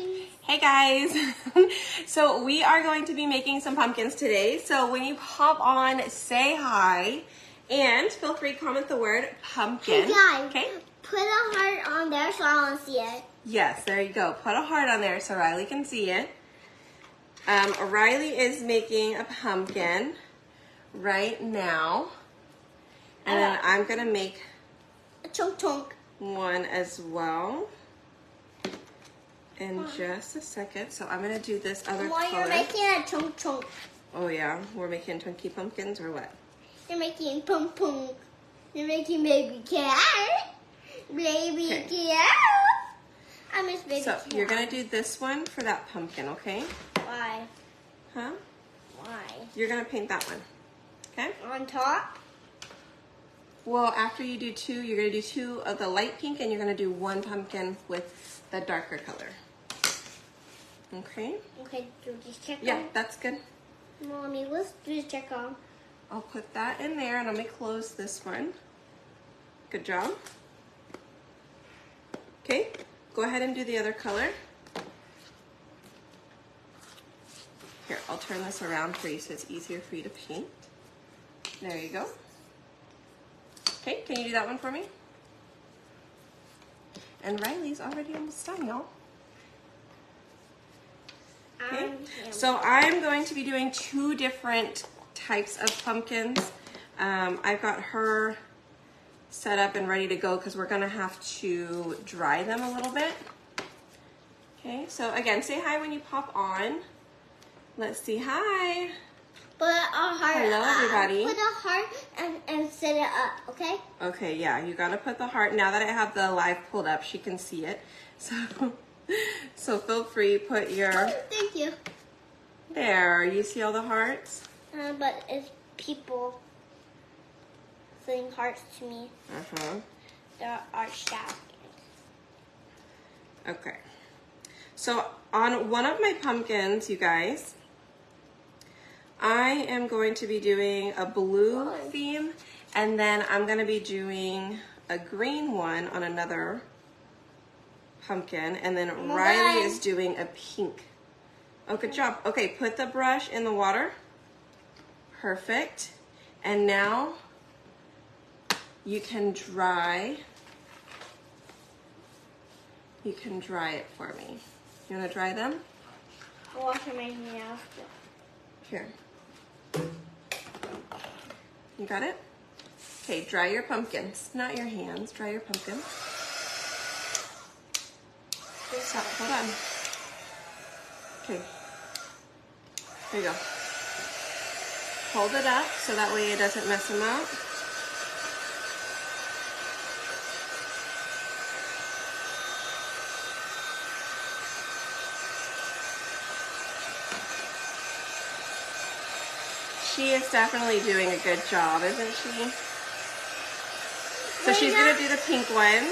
Hey guys! So we are going to be making some pumpkins today. So when you pop on, say hi, and feel free to comment the word pumpkin. Hey guys, okay? Put a heart on there so I want to see it. Yes, there you go. Put a heart on there so Riley can see it. Riley is making a pumpkin right now. And then I'm going to make A chunk chunk. one as well in just a second. So I'm going to do this other While color. you're making a chunk chunk, Oh yeah, we're making chunky pumpkins or what? you're making pum pum. You're making baby cat. Baby Okay. cat. I miss baby So cat. you're going to do this one for that pumpkin, okay? Why? Huh? Why? You're going to paint that one, okay? On top? Well, after you do two, you're going to do two of the light pink and you're going to do one pumpkin with the darker color. Okay? Okay, do this check Yeah, on. that's good. Mommy, let's do this check on. I'll put that in there and I'm going to close this one. Good job. Okay, go ahead and do the other color. Here, I'll turn this around for you so it's easier for you to paint. There you go. Okay, can you do that one for me? And Riley's already almost done, y'all. Okay, so I'm going to be doing two different types of pumpkins. I've got her set up and ready to go because we're going to have to dry them a little bit. Okay, so again, say hi when you pop on. Let's see, hi. Put a heart. Hello, everybody. Put a heart and set it up, okay? Okay, yeah, you got to put the heart. Now that I have the live pulled up, she can see it. So feel free, put your, Thank you. there, you see all the hearts? But it's people sending hearts to me. Uh-huh. There are staff. Okay. So on one of my pumpkins, you guys, I am going to be doing a blue theme, and then I'm going to be doing a green one on another pumpkin, and then Riley is doing a pink. Oh, good job. Okay, put the brush in the water. Perfect. And now you can dry. You can dry it for me. You want to dry them? I'll wash my nails. Here. You got it? Okay, dry your pumpkins. Not your hands, dry your pumpkins. Stop, hold on. Okay. There you go. Hold it up so that way it doesn't mess them up. She is definitely doing a good job, isn't she? So she's gonna do the pink one.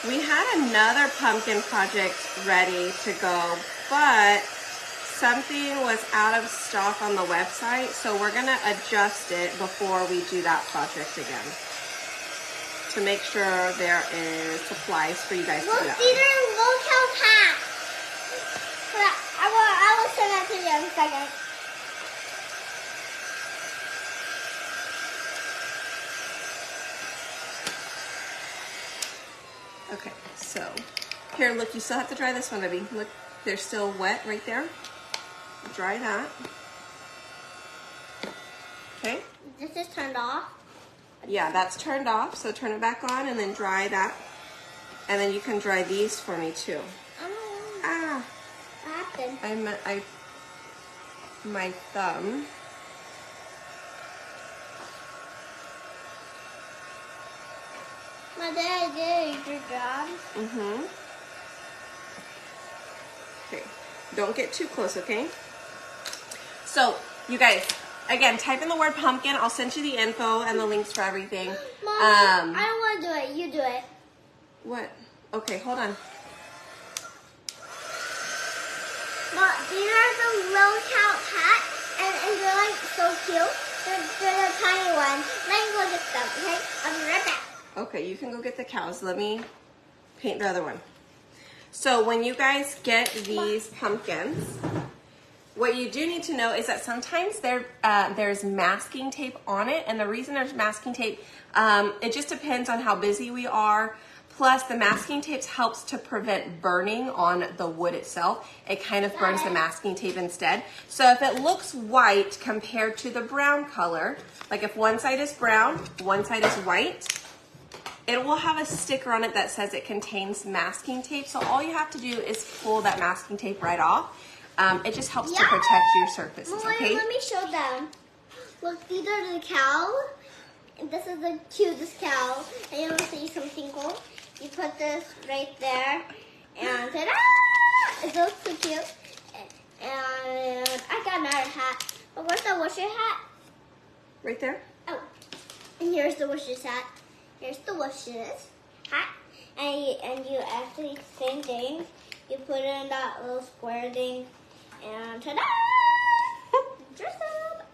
We had another pumpkin project ready to go, but something was out of stock on the website, so we're gonna adjust it before we do that project again to make sure there is supplies for you guys to do that. These are local packs. I will send that to you in a second. Okay, so here, look, you still have to dry this one, baby. Look, they're still wet right there. Dry that. Okay? This is turned off. Yeah, that's turned off, so turn it back on and then dry that. And then you can dry these for me too. Oh, Ah, what happened? my thumb. My dad did a good job. Mm-hmm. Okay, don't get too close, okay? So, you guys, again, type in the word pumpkin. I'll send you the info and the links for everything. Mommy, I don't want to do it. You do it. What? Okay, hold on. But these are the little cow hats, and they're like so cute. They're the tiny ones. Let me go get them, okay? I'll be right back. Okay, you can go get the cows. Let me paint the other one. So when you guys get these pumpkins, what you do need to know is that sometimes there's masking tape on it, and the reason there's masking tape, it just depends on how busy we are. Plus, the masking tape helps to prevent burning on the wood itself. It kind of burns the masking tape instead. So if it looks white compared to the brown color, like if one side is brown, one side is white, it will have a sticker on it that says it contains masking tape. So all you have to do is pull that masking tape right off. It just helps to protect your surfaces, okay? Let me show them. Look, these are the cows. This is the cutest cow. And you want to see something cool? You put this right there, and ta-da! It looks so cute. And I got another hat. But where's the washer hat? Right there. Oh, and here's the washer's hat. Here's the washer's hat. And you actually, same thing. You put it in that little square thing, and ta-da! Dress up.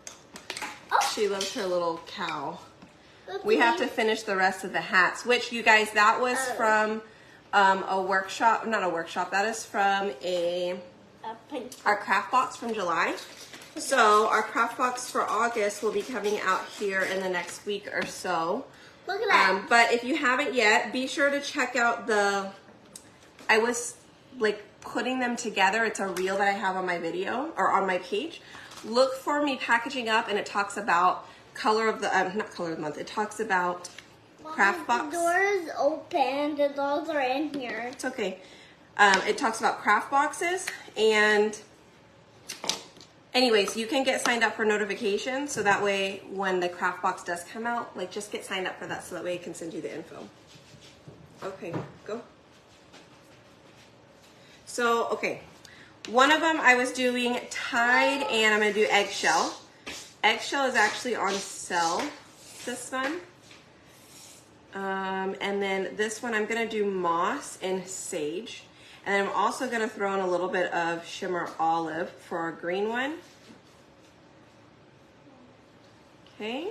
Oh, She loves her little cow. look, We have to finish the rest of the hats, which you guys, that was from a workshop, not a workshop, that is from our craft box from July. So our craft box for August will be coming out here in the next week or so. Look at that. But if you haven't yet, be sure to check out I was like putting them together. It's a reel that I have on my video or on my page. Look for me packaging up, and it talks about color of the, not color of the month, it talks about craft box. The door is open. The dogs are in here. It's okay. It talks about craft boxes, and anyways, you can get signed up for notifications, so that way when the craft box does come out, like just get signed up for that so that way it can send you the info. Okay, go. So, okay. One of them I was doing Tide, and I'm going to do eggshell. Eggshell is actually on sale, this one. And then this one I'm going to do moss and sage. And then I'm also going to throw in a little bit of shimmer olive for our green one. Okay.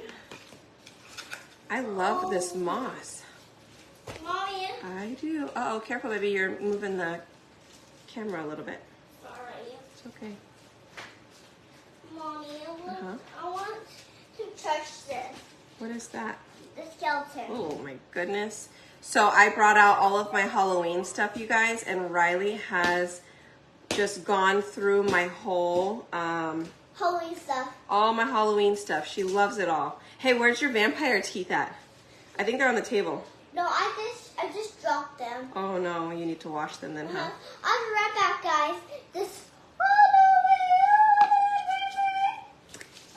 I love this moss. Mommy. I do. Uh-oh, careful, baby. You're moving the camera a little bit. Sorry. It's okay. Mommy, Uh-huh. I want to touch this. What is that? The skeleton. Oh my goodness. So I brought out all of my Halloween stuff, you guys, and Riley has just gone through my whole, Halloween stuff. all my Halloween stuff. She loves it all. Hey, where's your vampire teeth at? I think they're on the table. No, I just dropped them. Oh no, you need to wash them then, huh? I'll be right back, guys. This.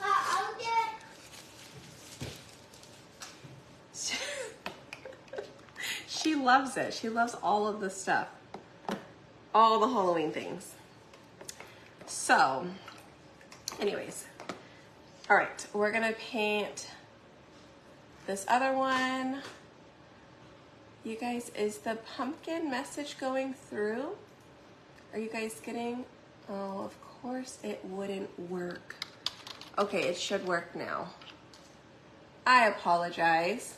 I'll get. She loves it. She loves all of the stuff. All the Halloween things. So, anyways. All right, we're gonna paint this other one. You guys, is the pumpkin message going through? Are you guys getting? Oh, of course it wouldn't work. Okay, it should work now. I apologize.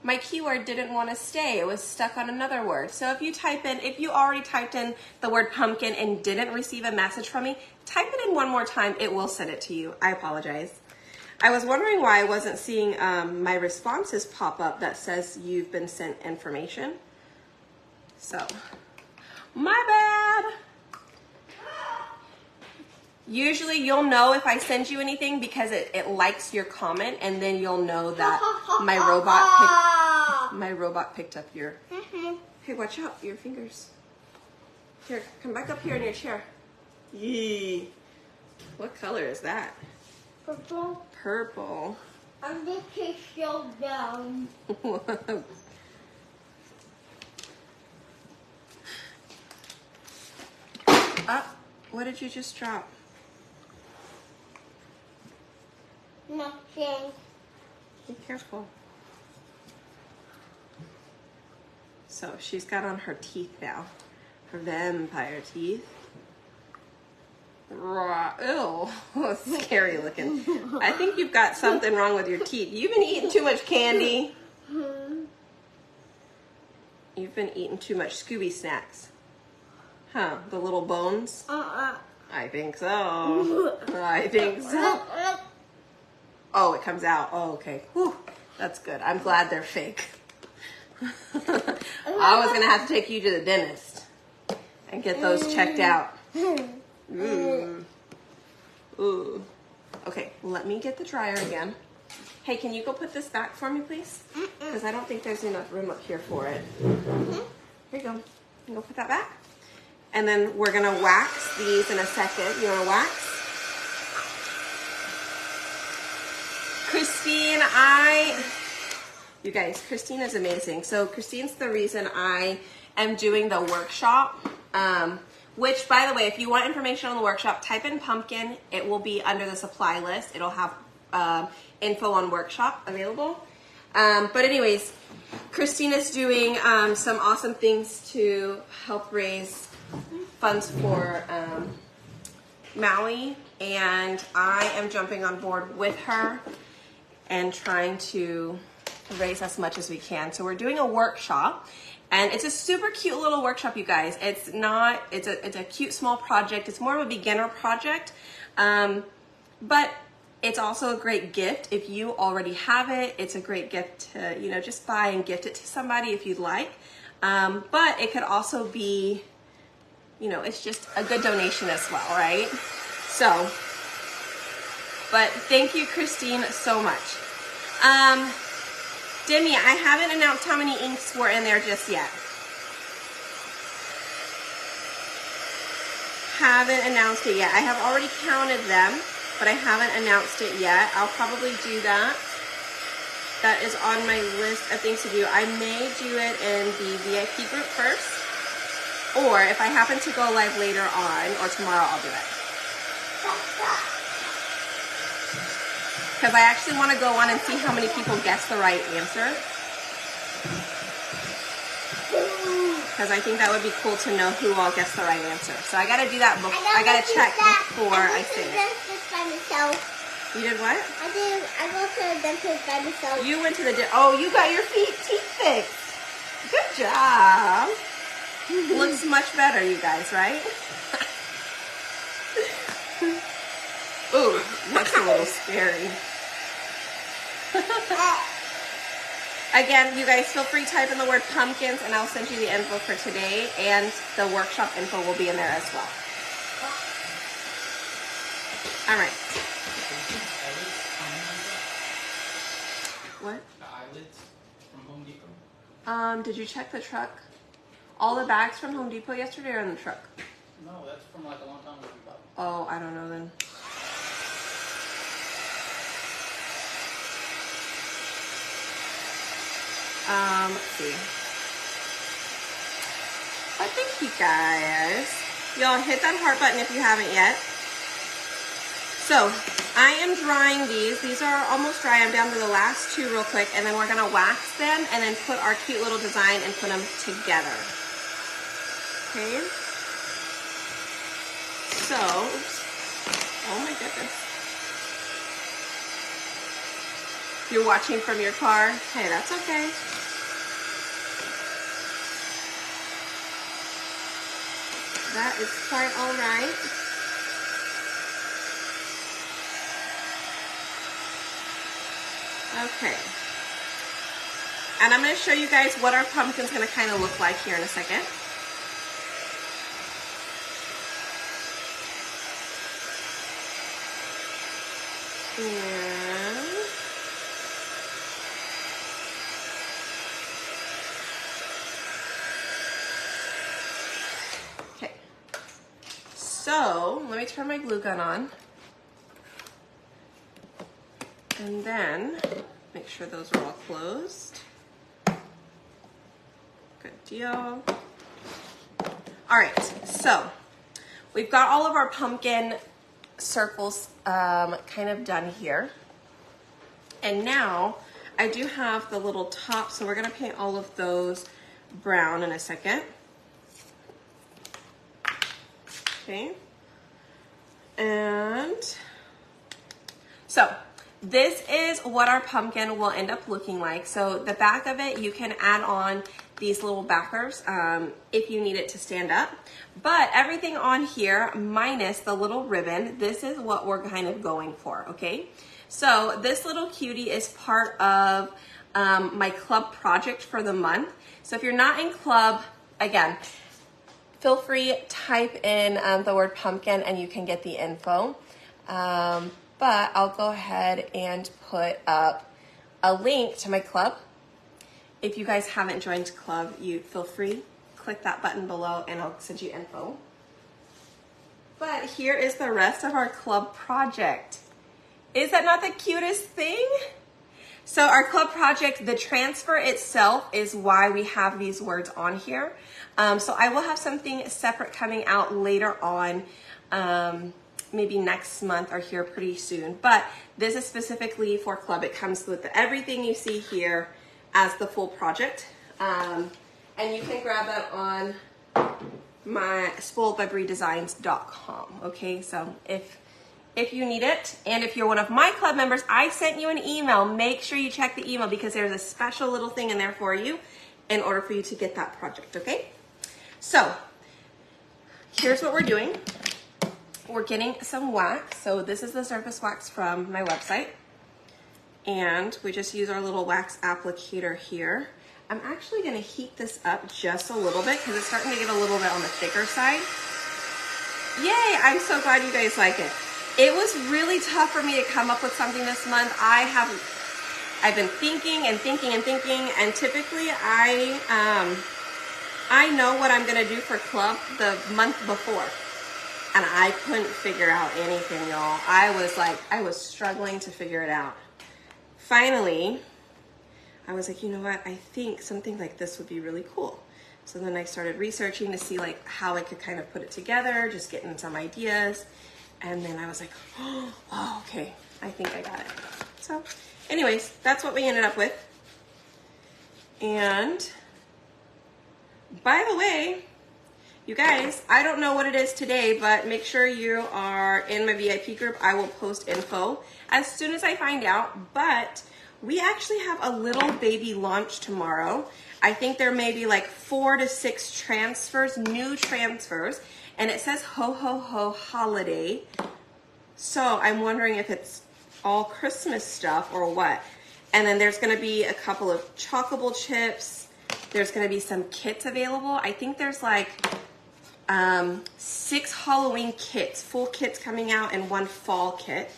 My keyword didn't want to stay. It was stuck on another word. So if you already typed in the word pumpkin and didn't receive a message from me, type it in one more time. It will send it to you. I apologize. I was wondering why I wasn't seeing my responses pop up that says you've been sent information. So, my bad. Usually you'll know if I send you anything because it likes your comment, and then you'll know that my robot picked up your... Hey, watch out, your fingers. Here, come back up here in your chair. Yee. What color is that? Purple. Purple. I'm just gonna show down. What did you just drop? Nothing. Be careful. So she's got on her teeth now. Her vampire teeth. Raw. Ew. Scary looking. I think you've got something wrong with your teeth. You've been eating too much candy. You've been eating too much Scooby snacks. Huh, the little bones? I think so. I think so. Oh, it comes out. Oh, okay. Whew. That's good. I'm glad they're fake. I was gonna have to take you to the dentist and get those checked out. Ooh. Ooh. Okay, let me get the dryer again. Hey, can you go put this back for me, please? Because I don't think there's enough room up here for it. Here you go. You go put that back. And then we're gonna wax these in a second. You wanna wax? Christine, you guys, Christine is amazing. So Christine's the reason I am doing the workshop, which, by the way, if you want information on the workshop, type in pumpkin. It will be under the supply list. It'll have info on workshop available. But anyways, Christine is doing some awesome things to help raise funds for Maui, and I am jumping on board with her and trying to raise as much as we can. So we're doing a workshop, and it's a super cute little workshop, you guys. It's a cute small project. It's more of a beginner project, but it's also a great gift if you already have it. It's a great gift to, you know, just buy and gift it to somebody if you'd like. But it could also be, you know, it's just a good donation as well, right? So, but thank you, Christine, so much. Demi, I haven't announced how many inks were in there just yet. Haven't announced it yet. I have already counted them, but I haven't announced it yet. I'll probably do that. That is on my list of things to do. I may do it in the VIP group first, or if I happen to go live later on or tomorrow, I'll do it. Because I actually want to go on and see how many people guess the right answer. Because I think that would be cool to know who all guessed the right answer. So I got to do that before. I got to check before I say it. By myself. You did what? I go to the dentist by myself. You went to the oh, you got your teeth fixed. Good job. Looks much better, you guys, right? Ooh, that's a little scary. Again, you guys feel free to type in the word pumpkins and I'll send you the info for today, and the workshop info will be in there as well. All right. What? The eyelids from Home Depot? Did you check the truck? All the bags from Home Depot yesterday are in the truck. No, that's from like a long time ago we bought. Oh, I don't know then. Let's see. I thank you guys. Y'all hit that heart button if you haven't yet. So, I am drying these. These are almost dry. I'm down to the last two real quick, and then we're gonna wax them and then put our cute little design and put them together. Okay. So, oops. Oh my goodness. You're watching from your car? Hey, that's okay. That is quite all right. Okay. And I'm going to show you guys what our pumpkin's going to kind of look like here in a second. And okay. So, let me turn my glue gun on. And then make sure those are all closed. Good deal. All right, so we've got all of our pumpkin circles kind of done here. And now I do have the little top, so we're gonna paint all of those brown in a second. Okay. And so this is what our pumpkin will end up looking like. So the back of it, you can add on these little backers if you need it to stand up. But everything on here, minus the little ribbon, this is what we're kind of going for, okay? So this little cutie is part of my club project for the month. So if you're not in club, again, feel free, type in the word pumpkin and you can get the info. But I'll go ahead and put up a link to my club. If you guys haven't joined club, you feel free, click that button below and I'll send you info. But here is the rest of our club project. Is that not the cutest thing? So our club project, the transfer itself is why we have these words on here. So I will have something separate coming out later on, maybe next month or here pretty soon. But this is specifically for club. It comes with everything you see here as the full project. And you can grab that on my spoiledbybriedesigns.com. Okay, so if you need it, and if you're one of my club members, I sent you an email. Make sure you check the email because there's a special little thing in there for you in order for you to get that project, okay? So here's what we're doing. We're getting some wax. So this is the surface wax from my website. And we just use our little wax applicator here. I'm actually gonna heat this up just a little bit because it's starting to get a little bit on the thicker side. Yay, I'm so glad you guys like it. It was really tough for me to come up with something this month. I've been thinking and thinking and thinking, and typically I know what I'm gonna do for club the month before. And I couldn't figure out anything, y'all. I was struggling to figure it out. Finally, I was like, you know what? I think something like this would be really cool. So then I started researching to see like how I could kind of put it together, just getting some ideas. And then I was like, oh, okay, I think I got it. So anyways, that's what we ended up with. And by the way, you guys, I don't know what it is today, but make sure you are in my VIP group. I will post info as soon as I find out, but we actually have a little baby launch tomorrow. I think there may be like 4 to 6 transfers, new transfers, and it says ho ho ho holiday. So I'm wondering if it's all Christmas stuff or what. And then there's gonna be a couple of Chockable chips. There's gonna be some kits available. I think there's like 6 Halloween kits, full kits coming out, and 1 fall kit.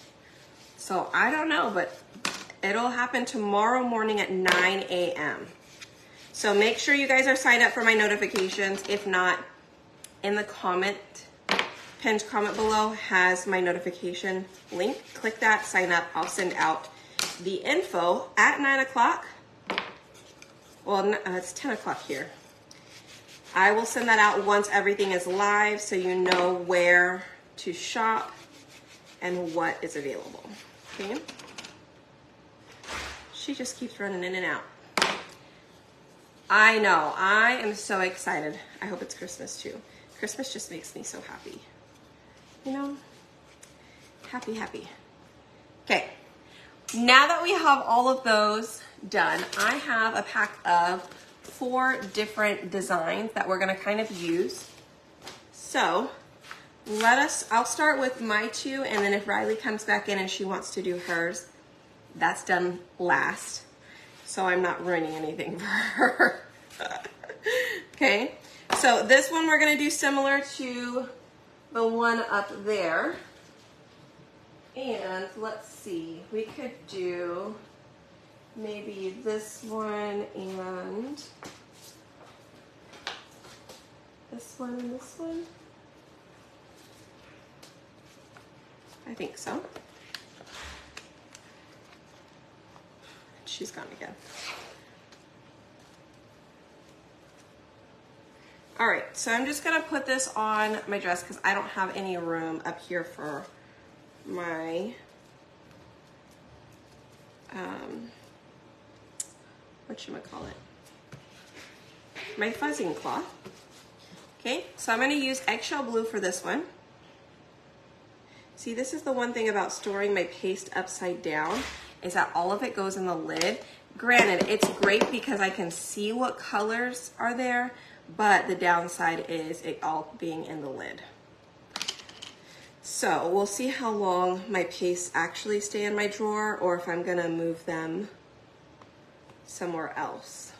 So I don't know, but it'll happen tomorrow morning at 9 a.m. So make sure you guys are signed up for my notifications. If not, in the pinned comment below has my notification link. Click that, sign up. I'll send out the info at 9 o'clock. Well, it's 10 o'clock here. I will send that out once everything is live so you know where to shop and what is available, okay? She just keeps running in and out. I know, I am so excited. I hope it's Christmas too. Christmas just makes me so happy. You know, happy, happy. Okay, now that we have all of those done, I have a pack of 4 different designs that we're gonna kind of use. So I'll start with my 2, and then if Riley comes back in and she wants to do hers, that's done last. So I'm not ruining anything for her. Okay, so this one we're gonna do similar to the one up there. And let's see, we could do maybe this one and this one and this one. I think so. She's gone again. All right, so I'm just gonna put this on my dress because I don't have any room up here for my my fuzzing cloth. Okay, so I'm gonna use eggshell blue for this one. See, this is the one thing about storing my paste upside down, is that all of it goes in the lid. Granted, it's great because I can see what colors are there, but the downside is it all being in the lid. So we'll see how long my pastes actually stay in my drawer, or if I'm gonna move them somewhere else.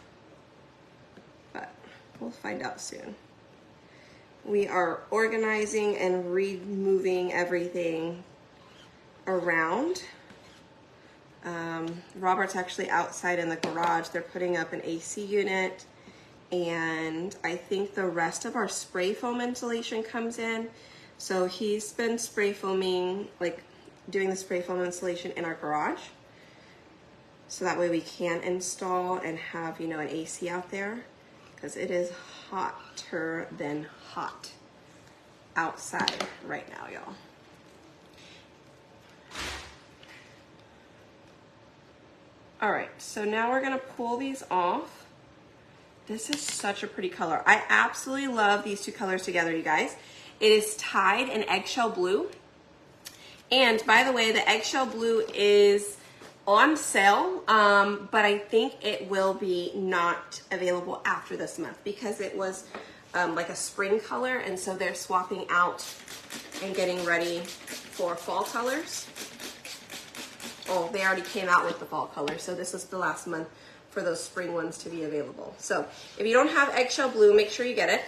But we'll find out soon. We are organizing and removing everything around. Robert's actually outside in the garage. They're putting up an AC unit, and I think the rest of our spray foam insulation comes in. So he's been spray foaming, like doing the spray foam insulation in our garage. So that way we can install and have, you know, an AC out there, because it is hotter than hot outside right now, y'all. All right, so now we're gonna pull these off. This is such a pretty color. I absolutely love these two colors together, you guys. It is Tide and Eggshell Blue. And by the way, the Eggshell Blue is on sale, but I think it will be not available after this month because it was like a spring color, and so they're swapping out and getting ready for fall colors. Oh, they already came out with the fall colors, so this is the last month for those spring ones to be available. So if you don't have Eggshell Blue, make sure you get it.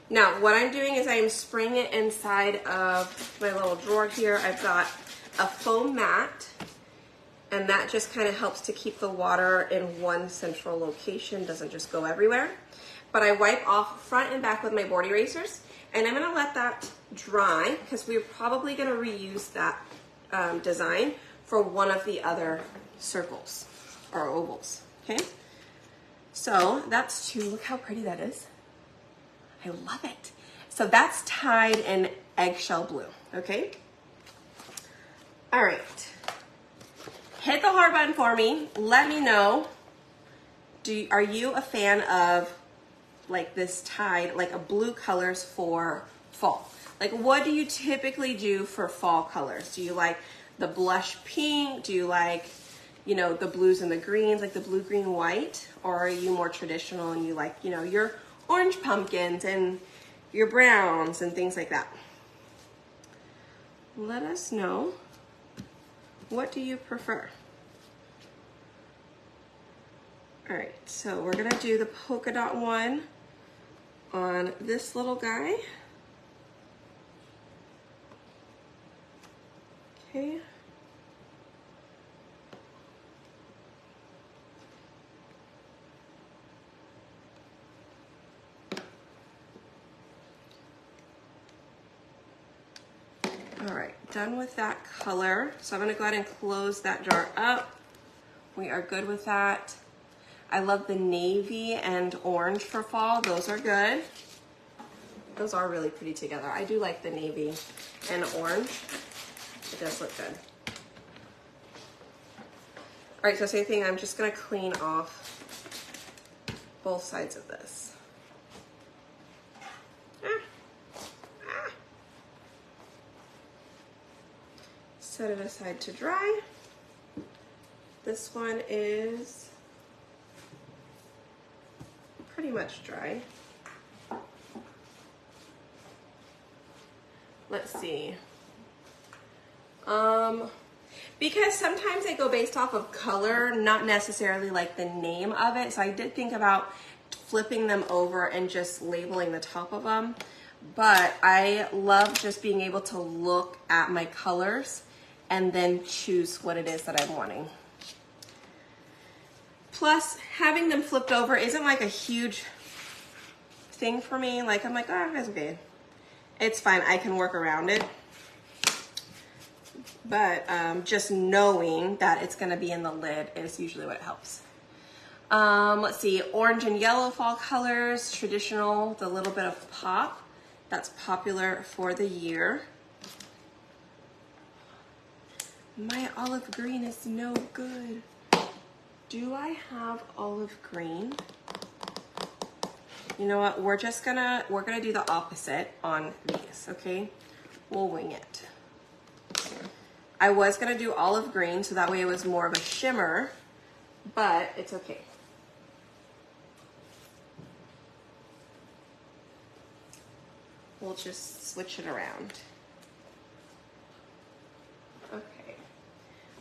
Now, what I'm doing is I am spraying it inside of my little drawer here. I've got a foam mat, and that just kind of helps to keep the water in one central location, doesn't just go everywhere. But I wipe off front and back with my board erasers, and I'm gonna let that dry because we're probably gonna reuse that design for one of the other circles or ovals, okay? So that's two, look how pretty that is. I love it. So that's Tide and Eggshell Blue, okay? All right, hit the heart button for me. Let me know, are you a fan of like this Tide, like a blue colors for fall? Like what do you typically do for fall colors? Do you like the blush pink? Do you like, you know, the blues and the greens, like the blue, green, white? Or are you more traditional and you like, you know, your orange pumpkins and your browns and things like that? Let us know. What do you prefer? All right, so we're gonna do the polka dot one on this little guy. Okay. All right, done with that color. So I'm gonna go ahead and close that jar up. We are good with that. I love the navy and orange for fall. Those are good. Those are really pretty together. I do like the navy and orange. It does look good. All right, so same thing. I'm just gonna clean off both sides of this. Set it aside to dry. This one is pretty much dry. Let's see. Because sometimes they go based off of color, not necessarily like the name of it. So I did think about flipping them over and just labeling the top of them. But I love just being able to look at my colors and then choose what it is that I'm wanting. Plus, having them flipped over isn't like a huge thing for me. Like, I'm like, oh, that's okay. It's fine, I can work around it. But just knowing that it's gonna be in the lid is usually what helps. Let's see, orange and yellow fall colors, traditional, the little bit of pop. That's popular for the year. My olive green is no good. Do I have olive green? You know what, we're gonna do the opposite on these, okay? we'll wing it. I was gonna do olive green so that way it was more of a shimmer, but it's okay. We'll just switch it around. Okay,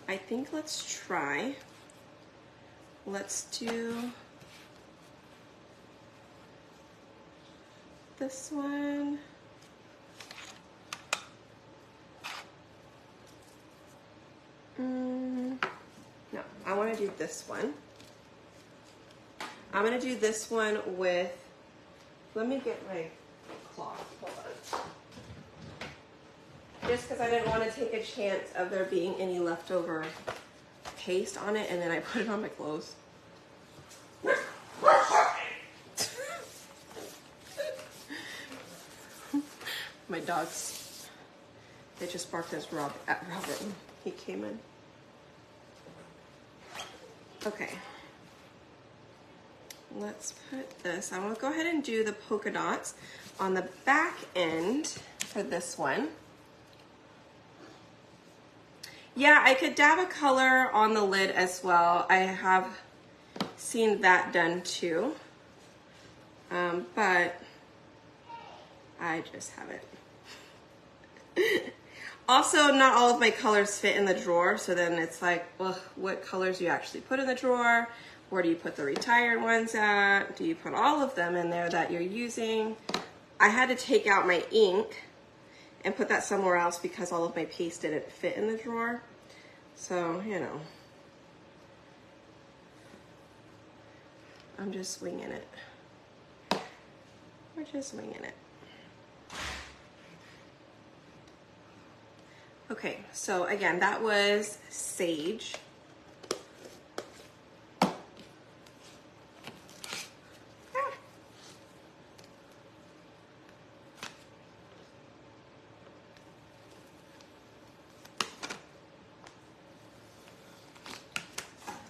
I think let's try. Let's do this one. No, I want to do this one. I'm going to do this one with, let me get my cloth, hold on. Just because I didn't want to take a chance of there being any leftover paste on it and then I put it on my clothes. My dogs, they just barked at Robert when he came in. Okay, let's put this, I want to go ahead and do the polka dots on the back end for this one. Yeah, I could dab a color on the lid as well. I have seen that done too, but I just haven't. Also, not all of my colors fit in the drawer, so then it's like, well, what colors do you actually put in the drawer? Where do you put the retired ones at? Do you put all of them in there that you're using? I had to take out my ink and put that somewhere else because all of my paste didn't fit in the drawer. So, you know, I'm just winging it. We're just winging it. Okay, so again, that was sage.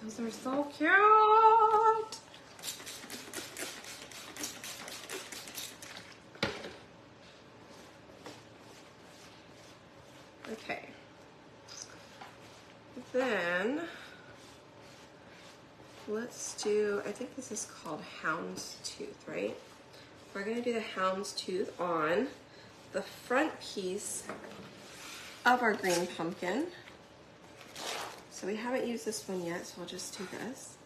Those are so cute. Okay. Then let's do, I think this is called houndstooth, right? We're gonna do the houndstooth on the front piece of our green pumpkin. So we haven't used this one yet, so I'll just do this.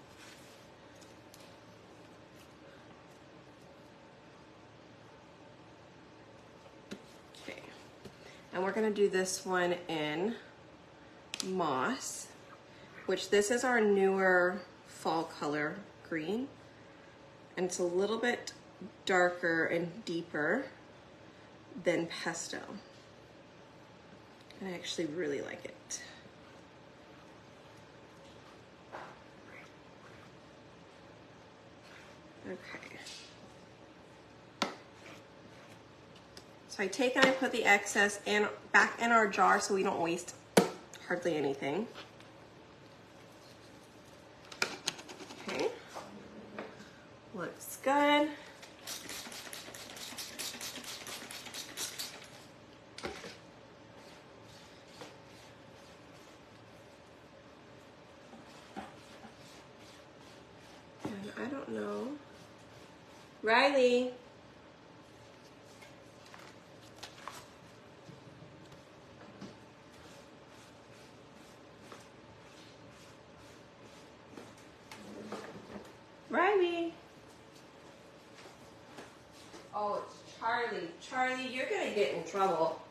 Okay, and we're gonna do this one in moss, which this is our newer fall color green. And it's a little bit darker and deeper than pesto. And I actually really like it. Okay. So I take and I put the excess in back in our jar so we don't waste hardly anything. Okay. Looks good. And I don't know. Riley. Riley. Oh, it's Charlie. Charlie, you're gonna get in trouble.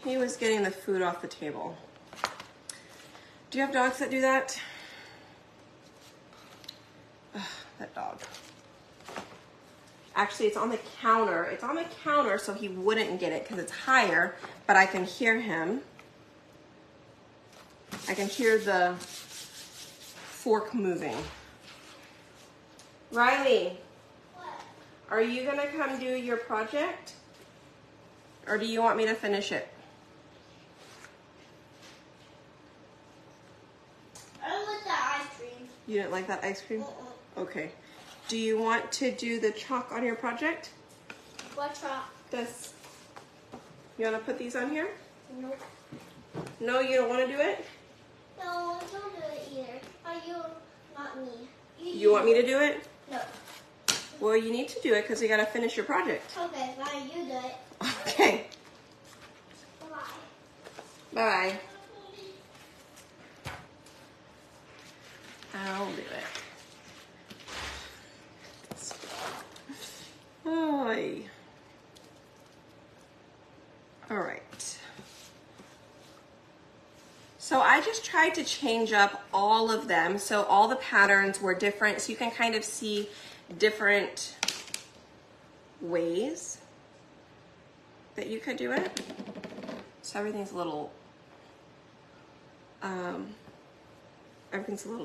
He was getting the food off the table. Do you have dogs that do that? Ugh, that dog. Actually, it's on the counter. It's on the counter so he wouldn't get it because it's higher, but I can hear him. I can hear the fork moving. Riley, What? are you gonna come do your project? Or do you want me to finish it? I don't like that ice cream. You didn't like that ice cream? Okay. Do you want to do the chalk on your project? What chalk? This. You want to put these on here? Nope. No, you don't want to do it? No, don't do it either. Are you, not me. You want me to do it? No. Well, you need to do it because you got to finish your project. Okay, fine, you do it. Okay. Bye. Bye. I'll do it. Oy. All right. So I just tried to change up all of them. So all the patterns were different. So you can kind of see different ways that you could do it. So everything's a little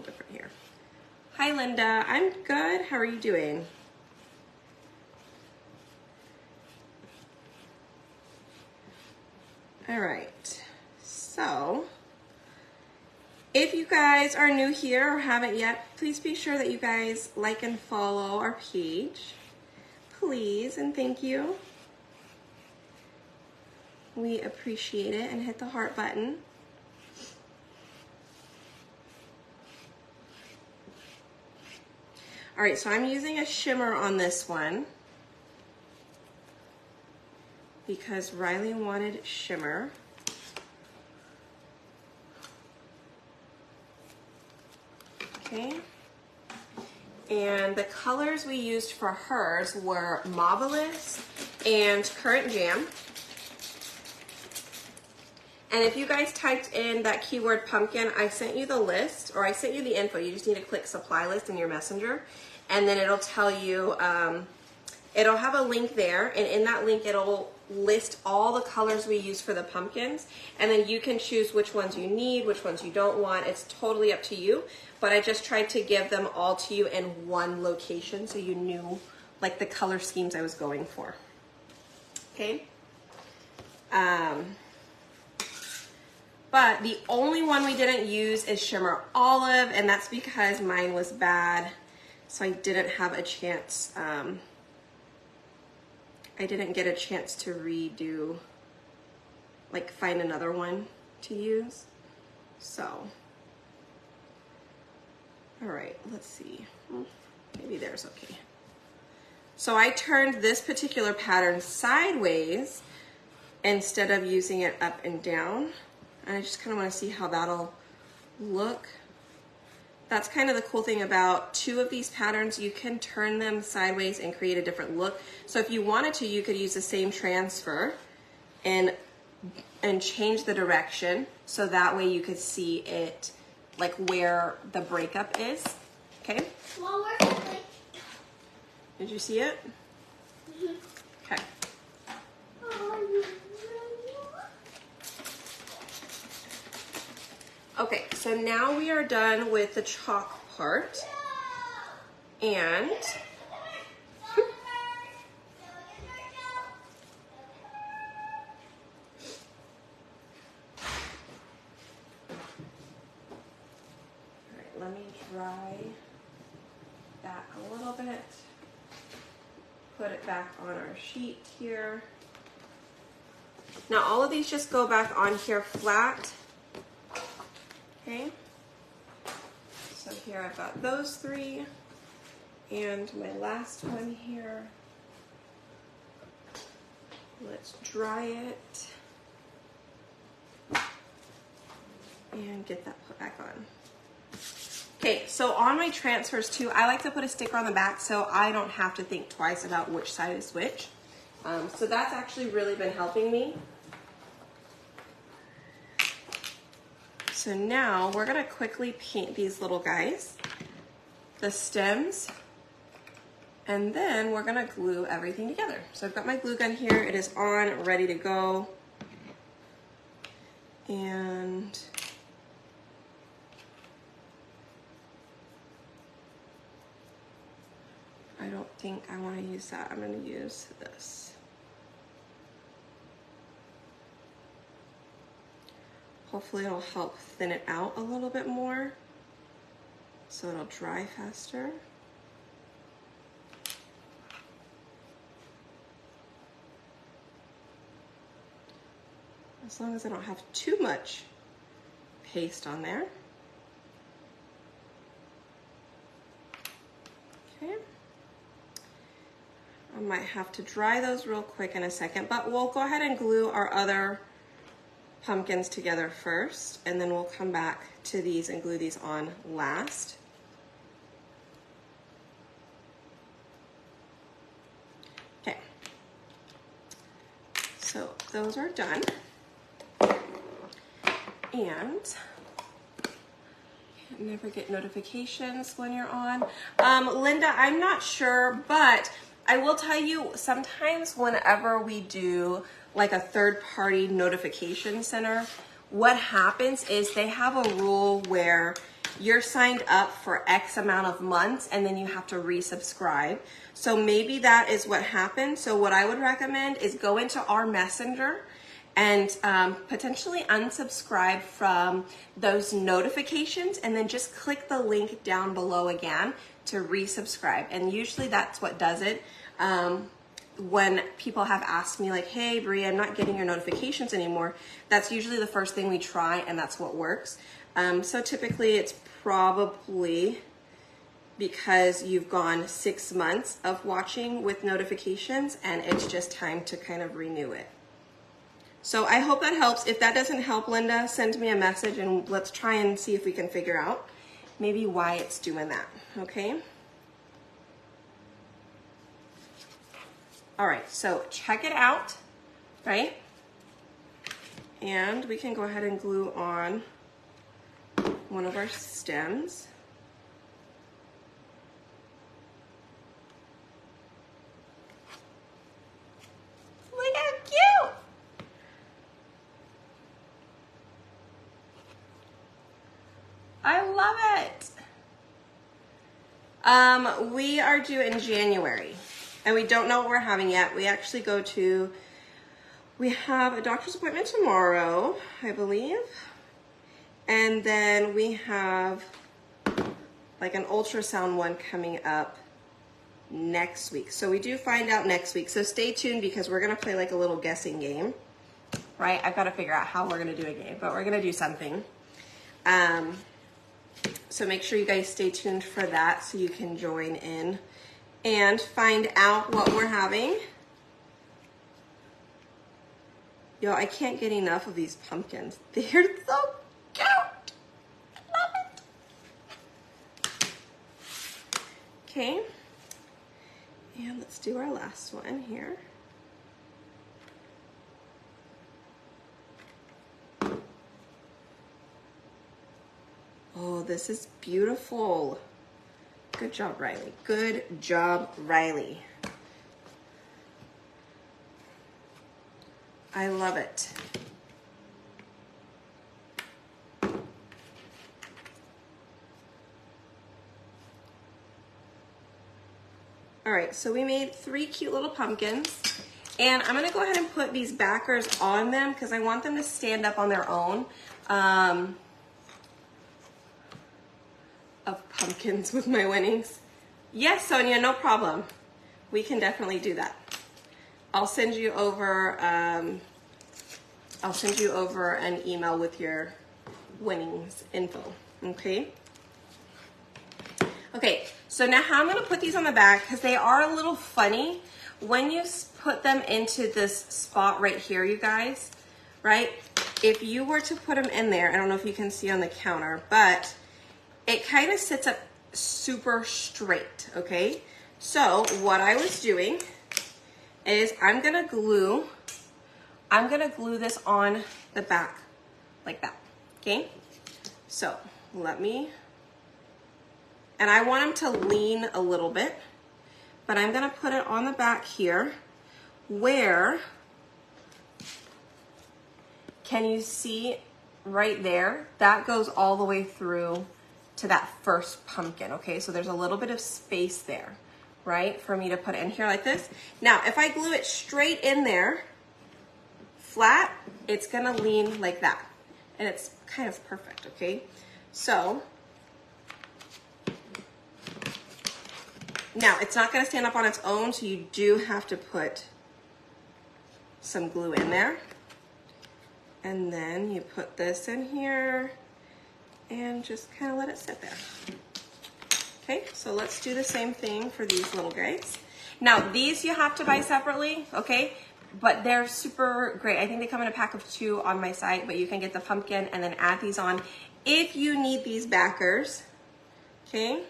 different here. Hi, Linda. I'm good. How are you doing? All right. So if you guys are new here or haven't yet, please be sure that you guys like and follow our page. Please and thank you. We appreciate it, and hit the heart button. All right, so I'm using a shimmer on this one because Riley wanted shimmer. Okay. And the colors we used for hers were Marvelous and Currant Jam. And if you guys typed in that keyword pumpkin, I sent you the list, or I sent you the info. You just need to click supply list in your messenger, and then it'll tell you, it'll have a link there, and in that link it'll list all the colors we use for the pumpkins, and then you can choose which ones you need, which ones you don't want. It's totally up to you, but I just tried to give them all to you in one location so you knew like the color schemes I was going for. Okay. But the only one we didn't use is Shimmer Olive, and that's because mine was bad, so I didn't have a chance, I didn't get a chance to redo, like find another one to use, so. All right, let's see, maybe there's okay. So I turned this particular pattern sideways instead of using it up and down. I just kind of want to see how that'll look. That's kind of the cool thing about two of these patterns. You can turn them sideways and create a different look. So if you wanted to, you could use the same transfer and change the direction. So that way you could see it like where the breakup is. Okay? Well, where's the link? Did you see it? Mhm. Okay. Okay, so now we are done with the chalk part, and let me dry that a little bit, put it back on our sheet here. Now all of these just go back on here flat. Okay, so here I've got those three, and my last one here. Let's dry it and get that put back on. Okay, so on my transfers too, I like to put a sticker on the back so I don't have to think twice about which side is which. So that's actually really been helping me. So now we're gonna quickly paint these little guys, the stems, and then we're gonna glue everything together. So I've got my glue gun here, it is on, ready to go. And I don't think I wanna use that, I'm gonna use this. Hopefully it'll help thin it out a little bit more so it'll dry faster. as long as I don't have too much paste on there. Okay. I might have to dry those real quick in a second, but we'll go ahead and glue our other pumpkins together first, and then we'll come back to these and glue these on last. Okay, so those are done. And never get notifications when you're on. Linda, I'm not sure, but I will tell you, sometimes whenever we do like a third-party notification center, what happens is they have a rule where you're signed up for X amount of months and then you have to resubscribe. So maybe that is what happened. So what I would recommend is go into our messenger and potentially unsubscribe from those notifications, and then just click the link down below again to resubscribe. And usually that's what does it. When people have asked me like, hey, Bria, I'm not getting your notifications anymore, that's usually the first thing we try, and that's what works. So typically it's probably because you've gone 6 months of watching with notifications, and it's just time to kind of renew it. So I hope that helps. If that doesn't help, Linda, send me a message and let's try and see if we can figure out maybe why it's doing that, okay? All right, so check it out, right? And we can go ahead and glue on one of our stems. Look how cute! I love it. We are due in January, and we don't know what we're having yet. We actually we have a doctor's appointment tomorrow, I believe. And then we have like an ultrasound one coming up next week. So we do find out next week. So stay tuned, because we're gonna play like a little guessing game, right? I've got to figure out how we're gonna do a game, but we're gonna do something. So make sure you guys stay tuned for that so you can join in and find out what we're having. Yo, I can't get enough of these pumpkins. They're so cute. I love it. Okay. And let's do our last one here. Oh, this is beautiful. Good job, Riley. Good job, Riley. I love it. All right, so we made 3 cute little pumpkins, and I'm gonna go ahead and put these backers on them because I want them to stand up on their own. Of pumpkins with my winnings. Yes, Sonia, no problem. We can definitely do that. I'll send you over an email with your winnings info, okay? Okay, so now how I'm gonna put these on the back, because they are a little funny when you put them into this spot right here, you guys, right? If you were to put them in there, I don't know if you can see on the counter, but it kind of sits up super straight, okay? So what I was doing is I'm gonna glue this on the back like that, okay? So and I want them to lean a little bit, but I'm gonna put it on the back here where, can you see right there? That goes all the way through to that first pumpkin, okay? So there's a little bit of space there, right? For me to put it in here like this. Now, if I glue it straight in there, flat, it's gonna lean like that. And it's kind of perfect, okay? So, now it's not gonna stand up on its own, so you do have to put some glue in there. And then you put this in here and just kind of let it sit there. Okay, so let's do the same thing for these little guys. Now, these you have to buy separately, okay? But they're super great. I think they come in a pack of 2 on my site, but you can get the pumpkin and then add these on if you need these backers, okay?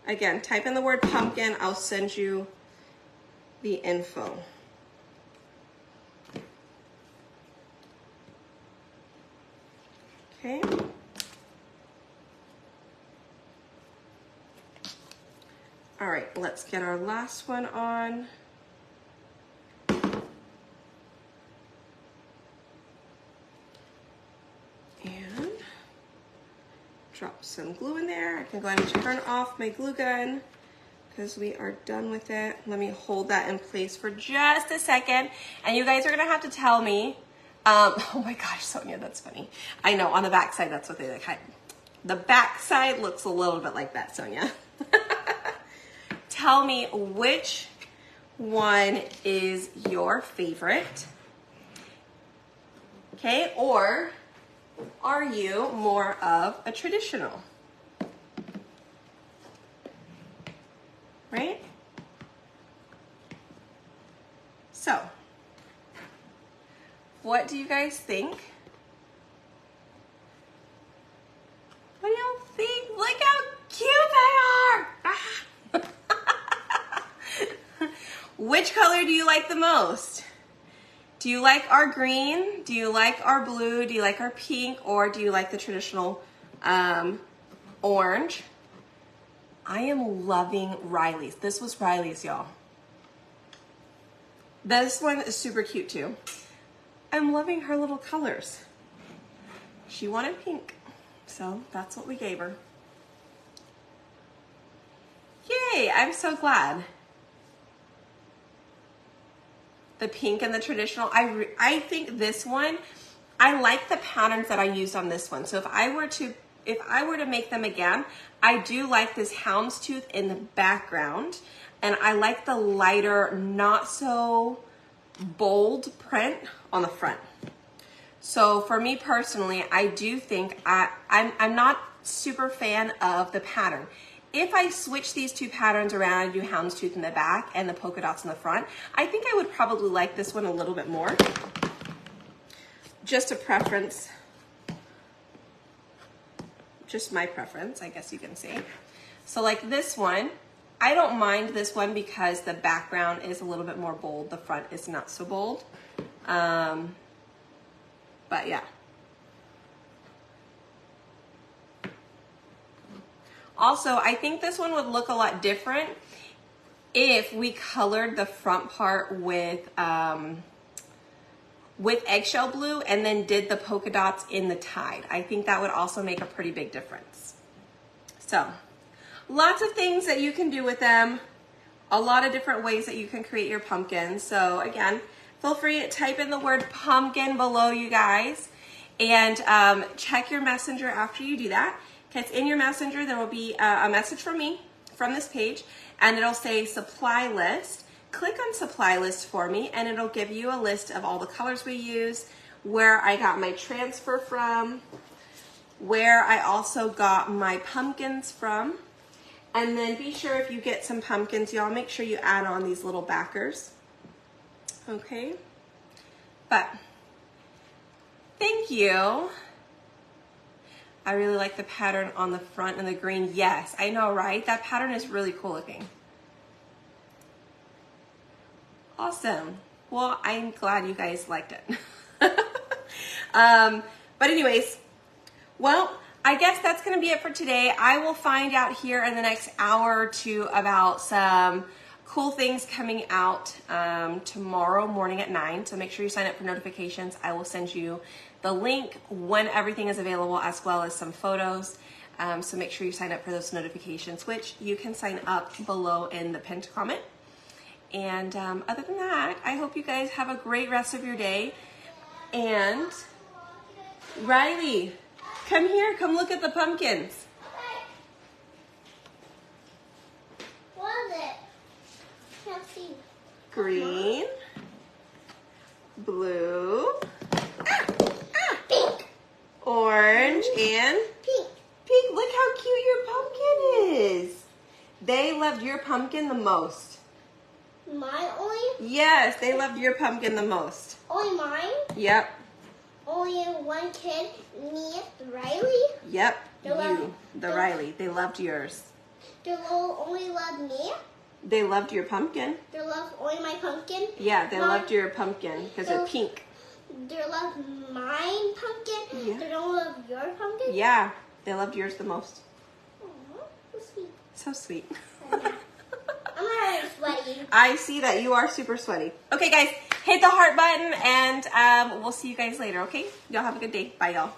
Again, type in the word pumpkin. I'll send you the info. Okay. All right, let's get our last one on. And drop some glue in there. I can go ahead and turn off my glue gun because we are done with it. Let me hold that in place for just a second. And you guys are gonna have to tell me, oh my gosh, Sonia, that's funny. I know, on the back side, that's what they look like. The back side looks a little bit like that, Sonia. Tell me which one is your favorite, okay? Or are you more of a traditional? Right? So, what do you guys think? What do you think? Look how cute they are! Ah. Which color do you like the most? Do you like our green? Do you like our blue? Do you like our pink? Or do you like the traditional orange? I am loving Riley's. This was Riley's, y'all. This one is super cute too. I'm loving her little colors. She wanted pink, so that's what we gave her. Yay, I'm so glad. The pink and the traditional, I think this one, I like the patterns that I used on this one. So if I were to make them again, I do like this houndstooth in the background, and I like the lighter, not so bold print on the front. So for me personally, I do think I'm not super fan of the pattern. If I switch these 2 patterns around and do houndstooth in the back and the polka dots in the front, I think I would probably like this one a little bit more. Just a preference. Just my preference, I guess you can say. So like this one, I don't mind this one because the background is a little bit more bold. The front is not so bold. But yeah. Also, I think this one would look a lot different if we colored the front part with eggshell blue and then did the polka dots in the tide. I think that would also make a pretty big difference. So, lots of things that you can do with them. A lot of different ways that you can create your pumpkins. So again, feel free to type in the word pumpkin below, you guys. And check your messenger after you do that. It's in your messenger. There will be a message from me from this page, and it'll say supply list. Click on supply list for me, and it'll give you a list of all the colors we use, where I got my transfer from, where I also got my pumpkins from. And then be sure if you get some pumpkins, y'all make sure you add on these little backers. Okay? But thank you. I really like the pattern on the front and the green. Yes, I know, right? That pattern is really cool looking. Awesome. Well, I'm glad you guys liked it. But anyways, well, I guess that's going to be it for today. I will find out here in the next hour or 2 about some cool things coming out tomorrow morning at 9. So make sure you sign up for notifications. I will send you the link when everything is available, as well as some photos. So make sure you sign up for those notifications, which you can sign up below in the pinned comment. And other than that, I hope you guys have a great rest of your day. And Riley, come here, come look at the pumpkins. What is it? Can't see. green, blue, Pink. orange, and Pink. pink. Look how cute your pumpkin is. They loved your pumpkin the most. Mine only? Yes, they loved your pumpkin the most. Only mine? Yep, Only one kid, me, Riley? yep. They love- You, the Riley. They loved yours. They only love me? They loved your pumpkin. They love only my pumpkin? Yeah, they Mom, loved your pumpkin because they're So- pink. They love mine pumpkin? Yeah. They don't love your pumpkin? Yeah, they loved yours the most. Aw, so sweet. So sweet. I'm already sweaty. I see that you are super sweaty. Okay, guys, hit the heart button and we'll see you guys later, okay? Y'all have a good day. Bye, y'all.